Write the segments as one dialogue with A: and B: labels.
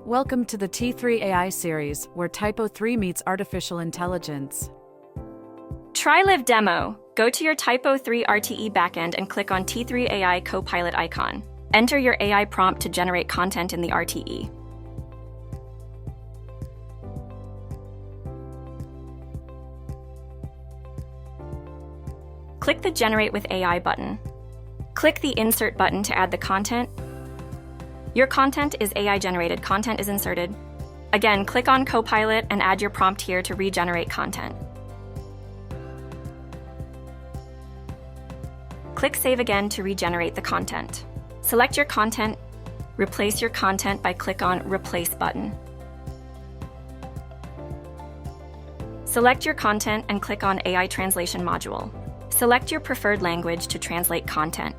A: Welcome to the T3 AI series, where TYPO3 meets artificial intelligence.
B: Try Live Demo. Go to your TYPO3 RTE backend and click on T3 AI Copilot icon. Enter your AI prompt to generate content in the RTE. Click the Generate with AI button. Click the Insert button to add the content. Your content is AI-generated content is inserted. Again, click on Copilot and add your prompt here to regenerate content. Click Save again to regenerate the content. Select your content. Replace your content by click on Replace button. Select your content and click on AI Translation module. Select your preferred language to translate content.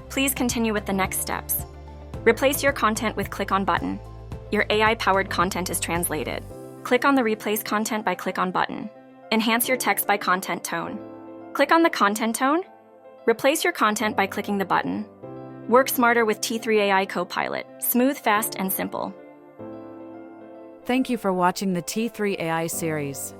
B: Please continue with the next steps. Replace your content with click on button. Your AI-powered content is translated. Click on the Replace content by click on button. Enhance your text by content tone. Click on the content tone. Replace your content by clicking the button. Work smarter with T3 AI Copilot. Smooth, fast, and simple.
A: Thank you for watching the T3 AI series.